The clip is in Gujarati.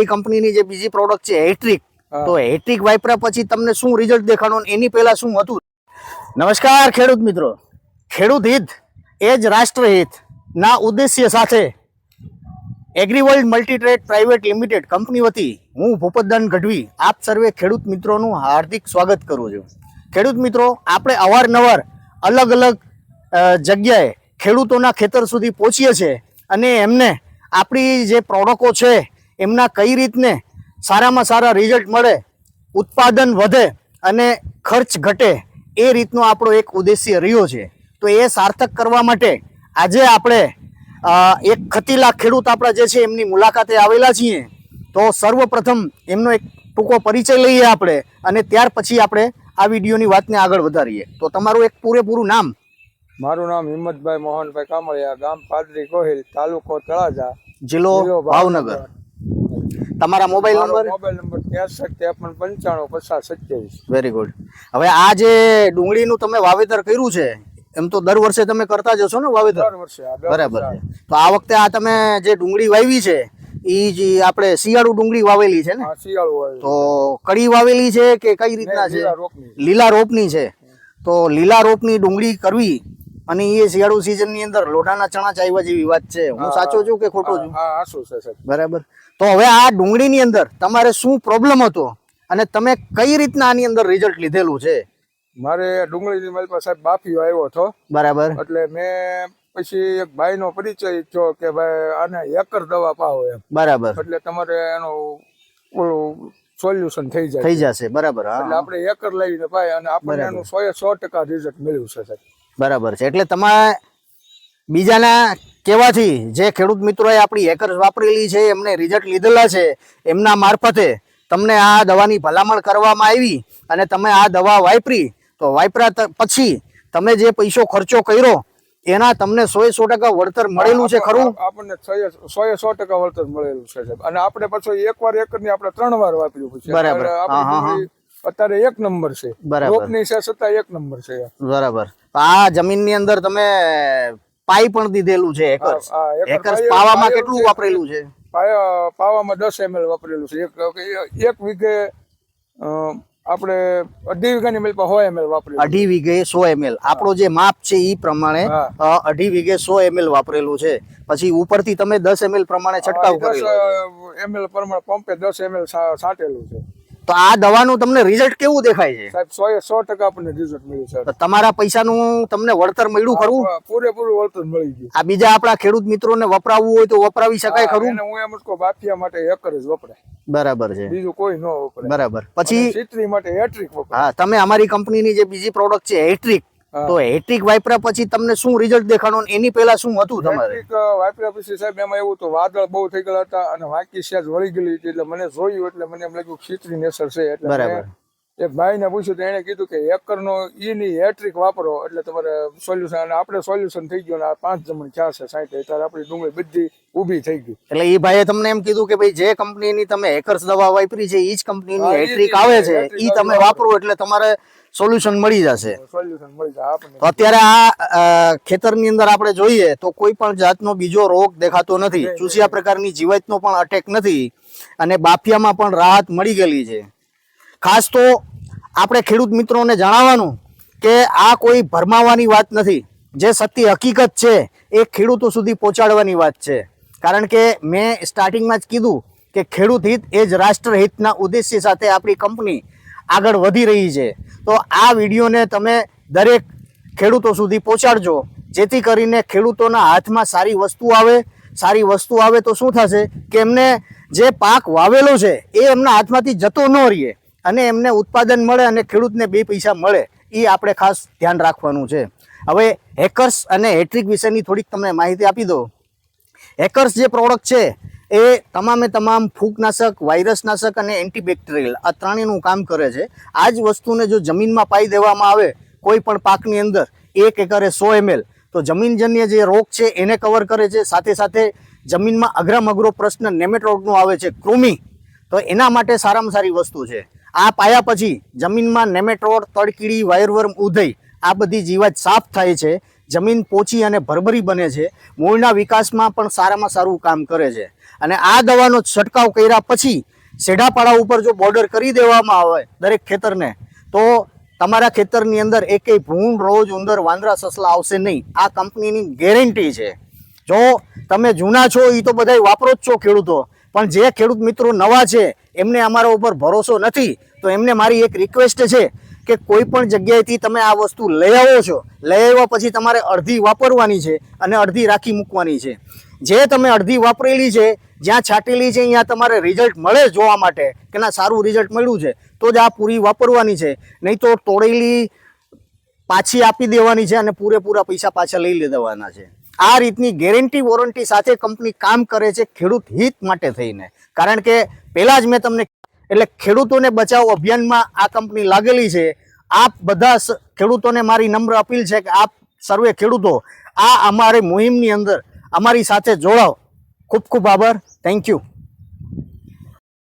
કંપનીની જે બીજી પ્રોડક્ટ છે હેટ્રિક, તો હેટ્રિક વાપર્યા પછી તમને શું રિઝલ્ટ દેખાડો એની પહેલા શું હતું? નમસ્કાર ખેડૂત મિત્રો, ખેડૂત હિત એ જ રાષ્ટ્ર હિત ના ઉદ્દેશ્ય સાથે એગ્રીવર્લ્ડ મલ્ટીટ્રેડ પ્રાઇવેટ લિમિટેડ કંપની વતી હું ભૂપતદાન ગઢવી આપ સર્વે ખેડૂત મિત્રોનું હાર્દિક સ્વાગત કરું છું. ખેડૂત મિત્રો, આપણે અવારનવાર અલગ અલગ જગ્યાએ ખેડૂતોના ખેતર સુધી પહોંચીએ છીએ અને એમને આપણી જે પ્રોડક્ટો છે એમના કઈ રીતને સારામાં સારા રિઝલ્ટ મળે, ઉત્પાદન વધે અને ખર્ચ ઘટે, એ રીતનો આપણો એક ઉદ્દેશ્ય રહ્યો છે. તો એ સાર્થક કરવા માટે આજે આપણે એક ખતીલા ખેડૂત આપણા જે છે એમની મુલાકાતે આવેલા છીએ. તો સર્વપ્રથમ એમનો એક ટૂંકો પરિચય લઈએ આપણે અને ત્યાર પછી આપણે આ વિડીયોની વાતને આગળ વધારીએ. તો તમારું એક પૂરેપૂરું નામ? મારું નામ હિંમતભાઈ મોહનભાઈ કામળિયા, ગામ પાદરી કોહિલ, તાલુકો તળાજા, જિલ્લો ભાવનગર. તમારા mobile number? Mobile number 6353955027. Very good. હવે આ જે ડુંગળીનું તમે વાવેતર કર્યું છે, એમ તો દર વર્ષે તમે કરતા જ હશો ને વાવેતર? દર વર્ષે. બરાબર છે. તો આ વખતે આ તમે જે ડુંગળી વાવી છે એ જે આપણે શિયાળુ ડુંગળી વાવેલી છે ને? શિયાળુ. તો કડી વાવેલી છે કે કઈ રીતના છે? લીલા રોપની છે. તો લીલા રોપની ડુંગળી કરવી અને એ શિયાળુ સિઝન ની અંદર લોઢાના ચણા ચાવ્યા જેવી વાત છે. હું સાચો છું કે ખોટો છું? હા, સાચું છે. બરાબર. તો હવે આ ડુંગળીની અંદર તમારે શું પ્રોબ્લેમ હતો અને તમે કઈ રીતના આની અંદર રિઝલ્ટ લીધેલું છે? મારે ડુંગળીની મારી પાસે સાહેબ બાફીઓ આવ્યો હતો. બરાબર. એટલે મેં પછી એક ભાઈનો પરિચય થયો કે ભાઈ આને એકર દવા પાવો એમ. બરાબર. એટલે તમારે એનો સોલ્યુશન થઈ જશે. બરાબર. એટલે આપણે એકર લઈને પાય અને આપણને એનું 100% રિઝલ્ટ મળ્યું છે સાહેબ. બરાબર છે. એટલે તમે બીજાના કહેવાથી જે ખેડૂત મિત્રોએ આપણી હેકર્સ વાપરેલી છે, એમને રિઝલ્ટ લીધેલા છે, એમના મારફતે તમને આ દવાની ભલામણ કરવામાં આવી અને તમે આ દવા વાપરી. તો વાપર્યા પછી તમે જે પૈસો ખર્ચો કર્યો એના તમને 100% વળતર મળેલું છે ખરું? આપણને 100% વળતર મળેલું છે સાહેબ. અને આપણે પછી એકવાર એકરની આપણે 3 વાર વાપર્યું પછી. બરાબર. અત્યારે 1 નંબર છે. રોપની છે છતાં 1 નંબર છે. બરાબર. આ જમીનની અંદર તમે પાઈ પણ દીધેલું છે હેકર્સ. હેકર્સ પાવામાં કેટલું વાપરેલું છે? પાવામાં 10 ml વાપરેલું છે. એક વીઘે આપણે 2.5 વીઘાની મિલ પર 100 ml વાપરેલું. 2.5 વીઘે 100 ml. આપણો જે માપ છે એ પ્રમાણે 2.5 વીઘે 100 ml વાપરેલું છે. પછી ઉપરથી તમે 10 ml પ્રમાણે છંટકાવ કરેલો. 10 ml પ્રમાણે પંપે 10 ml છાંટેલું છે. તો આ દવાનું તમને રિઝલ્ટ કેવું દેખાય છે? સાહેબ 100% આપણને રિઝલ્ટ મળ્યું છે. તમારા પૈસાનું તમને વળતર મળ્યું ખરું? પૂરેપૂરું વળતર મળી ગયું. આ બીજા આપણા ખેડૂત મિત્રોને વપરાવવું હોય તો વપરાવી શકાય ખરું? હું એમ જ કહું, બાફિયા માટે એકર જ વપરાય. બરાબર છે. બીજું કોઈ ન વપરાય. બરાબર. પછી સીતરી માટે હેટ્રિક વપરાય. હા, તમે અમારી કંપનીની જે બીજી પ્રોડક્ટ છે હેટ્રિક, તો હેટ્રિક વાપર્યા પછી તમને શું રિઝલ્ટ દેખાડો એની પહેલા શું હતું તમારે? હેટ્રિક વાપર્યા પછી સાહેબ એમાં એવું તો વાદળ બહુ થઈ ગયા હતા અને વાંકી સ્યાજ વળી ગયેલી હતી. એટલે મને જોયું એટલે મને એમ લાગ્યું સીતરીની અસર છે. એટલે બરાબર. એક ભાઈને પૂછ્યું તો એને કીધું કે એકરનો ઈની હેટ્રિક વાપરો એટલે તમારે સોલ્યુશન. અને આપણે સોલ્યુશન થઈ ગયું. 5 જમણ ક્યાં છે 60 ત્યારે આપણી ડુંગળી બધી ઊભી થઈ ગઈ. એટલે એ ભાઈએ તમને એમ કીધું કે ભાઈ જે કંપનીની તમે હેકર્સ દવા વાપરી છે એ જ કંપનીની હેટ્રિક આવે છે, એ તમે વાપરો એટલે તમારે સોલ્યુશન મળી જશે. સોલ્યુશન મળી જાય આપણને. તો અત્યારે આ ખેતરની અંદર આપણે જોઈએ તો કોઈ પણ જાતનો બીજો રોગ દેખાતો નથી, ચૂસિયા પ્રકારની જીવાતનો પણ અટેક નથી અને બાફિયામાં પણ રાહત મળી ગયેલી છે. ખાસ તો આપણે ખેડૂત મિત્રોને જણાવવાનું કે આ કોઈ ભરમાવાની વાત નથી. જે સત્ય હકીકત છે એ ખેડૂતો સુધી પહોંચાડવાની વાત છે. કારણ કે મેં સ્ટાર્ટિંગમાં જ કીધું કે ખેડૂત હિત એ જ રાષ્ટ્ર હિતના ઉદ્દેશ્ય સાથે આપણી કંપની આગળ વધી રહી છે. તો આ વિડીયોને તમે દરેક ખેડૂતો સુધી પહોંચાડજો, જેથી કરીને ખેડૂતોના હાથમાં સારી વસ્તુ આવે. સારી વસ્તુ આવે તો શું થશે કે એમને જે પાક વાવેલો છે એ એમના હાથમાંથી જતો ન રહે અને એમને ઉત્પાદન મળે અને ખેડૂતને 2 પૈસા મળે. એ આપણે ખાસ ધ્યાન રાખવાનું છે. હવે હેકર્સ અને હેટ્રિક વિશેની થોડીક તમને માહિતી આપી દો. હેકર્સ જે પ્રોડક્ટ છે એ તમામે તમામ ફૂગનાશક, વાયરસનાશક અને એન્ટીબેક્ટેરિયલ આ ત્રણેયનું કામ કરે છે. આ જ વસ્તુને જો જમીનમાં પાઈ દેવામાં આવે કોઈ પણ પાકની અંદર 1 એકરે 100 ml, તો જમીનજન્ય જે રોગ છે એને કવર કરે છે. સાથે સાથે જમીનમાં અઘરામ અઘરો પ્રશ્ન નેમેટોડનો આવે છે, કૃમિ, તો એના માટે સારામાં સારી વસ્તુ છે. આ પાયા પછી જમીનમાં નેમેટોડ, તળકીડી, વાયરવર્મ, ઉધઈ આ બધી જીવાત સાફ થાય છે. જમીન પોચી અને ભરભરી બને છે. મૂળના વિકાસમાં પણ સારામાં સારું કામ કરે છે. અને આ દવાનો છંટકાવ કર્યા પછી સેઢાપાડા ઉપર જો બોર્ડર કરી દેવામાં આવે દરેક ખેતરને, તો તમારા ખેતરની અંદર એકેય ભૂંડ, રોજ, ઉંદર, વાંદરા, સસલા આવશે નહીં. આ કંપનીની ગેરંટી છે. જો તમે જૂના છો એ તો બધાય વાપરો જ છો ખેડૂતો, પણ જે ખેડૂત મિત્રો નવા છે એમને અમારા ઉપર ભરોસો નથી, તો એમને મારી એક રિક્વેસ્ટ છે કે કોઈ પણ જગ્યાએથી તમે આ વસ્તુ લઈ આવો છો, લઈ આવ્યા પછી તમારે અડધી વાપરવાની છે અને અડધી રાખી મૂકવાની છે. જે તમે અડધી વાપરેલી છે, જ્યાં છાંટેલી છે અહીંયા તમારે રિઝલ્ટ મળે જોવા માટે કે ના સારું રિઝલ્ટ મળ્યું છે, તો જ આ પૂરી વાપરવાની છે. નહીં તો તોડેલી પાછી આપી દેવાની છે અને પૂરેપૂરા પૈસા પાછા લઈ લેવાના છે. આ રીતની ગેરંટી વોરંટી સાથે કંપની કામ કરે છે ખેડૂત હિત માટે થઈને. કારણ કે પહેલા જ મેં તમને એટલે ખેડૂતોને બચાવ અભિયાનમાં આ કંપની લાગેલી છે. આપ બધા ખેડૂતોને મારી નમ્ર અપીલ છે કે આપ સર્વે ખેડૂતો આ અમારી મુહિમની અંદર અમારી સાથે જોડાઓ. ખૂબ ખૂબ આભાર. Thank you.